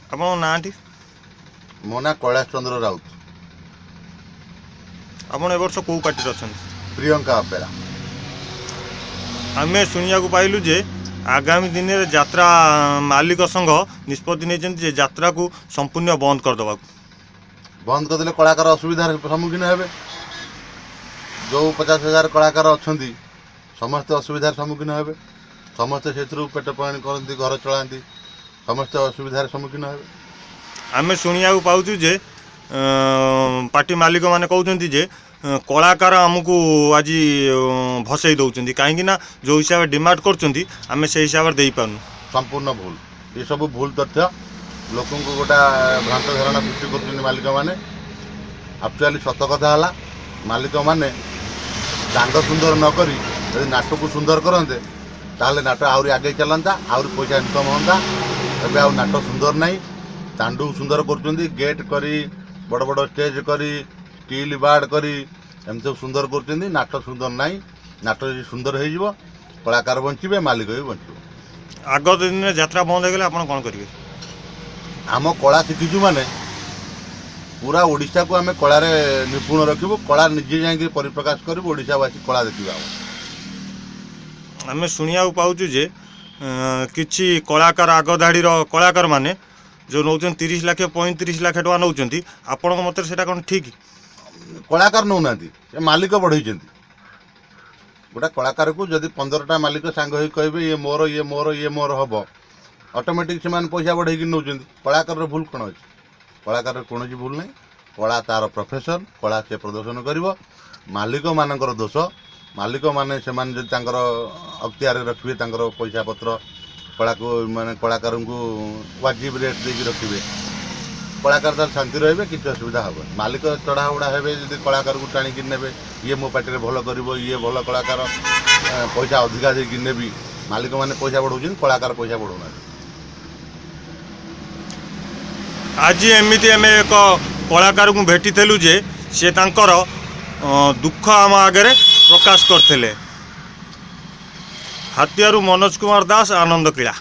आपन नाटी मो ना कैलाश चंद्र राउत। आपन ए वर्ष को पार्टी अच्छा प्रियंका अपेरा। आम शुणा पाइलु जे आगामी दिन में यात्रा मालिक संघ निष्पत्ति नहीं यात्रा को संपूर्ण बंद करदे बंद करदे कलाकार असुविधार सम्मुखीन हे। जो 50,000 कलाकार अच्छा समस्ते असुविधार सम्मुखीन हे। समस्ते से पेट पानी करती घर चलाती समस्ते असुविधार सम्मुखीन हे। आम शुणा पाऊँ जे पार्टी मालिक मैंने कहते जे कलाकार आमको आज भसई दौरान कहीं जो हिसाब से डिमांड करें से हिसाब से पार्न संपूर्ण भूल ये सब भूल तथ्य लोक को गोटा भ्रांत धारणा सृष्टि कर मालिक मैंने। एक्चुअली सत कथा है मालिक मैंने दांड सुंदर नक नाट को सुंदर करते ताले नाट आहरी आगे चलता आहरी पैसा इनकम होता। एवं आ नाट सुंदर ना दांड सुंदर कर गेट करी बड़ बड़ स्टेज करी स्टील बार्ड करी एम सब सुंदर कर नाट सुंदर ना नाट सुंदर हो कलाकार बचे मालिक भी बचे। आग दिन में यात्रा बंद हो गले आप कौन करेंगे? आम कला शिखीचु माने पूरा ओडिशा को आम कलार निपुण रखू कला निजे जाकि परिप्रकाश करूँ ओडिशावासी कला देखा। आम शुणा पाऊँ जे किछि कलाकार आग धाड़ी कलाकार माने जो नौ 30 लाख 35 लाख टका नौ आपण मत से कौन ठीक? कलाकार नौना मालिक बढ़ई गोटा कलाकार को जदि 15टा मालिक सांग हो कहे ये मोर ये मोर ये मोर हम ऑटोमेटिक से पैसा बढ़े नौ। कलाकार भूल कौन अच्छे? कलाकार कौन भूल ना कला तार प्रोफेशन कला से प्रदर्शन कर मालिक मानकर दोष मालिक माने से अख्तियार रखिए पैसा पत्र कला को माने कलाकार को वाजिब रेट देकी रखिए कलाकार तार शांति रे कि असुविधा हे। मालिक चढ़ा उड़ा हे जब कलाकार को टाणिकी ने ये मो पार्टी भल कर ये भल कलाकार पैसा अधिका देकी ने मालिक मैंने पैसा बढ़ाऊँ कलाकार पैसा बढ़ाऊना। आज एमती आम एक कलाकार को भेटी जे सी तांकर दुख आम आगे प्रकाश करते। हाथियारू मनोज कुमार दास आनंद किला।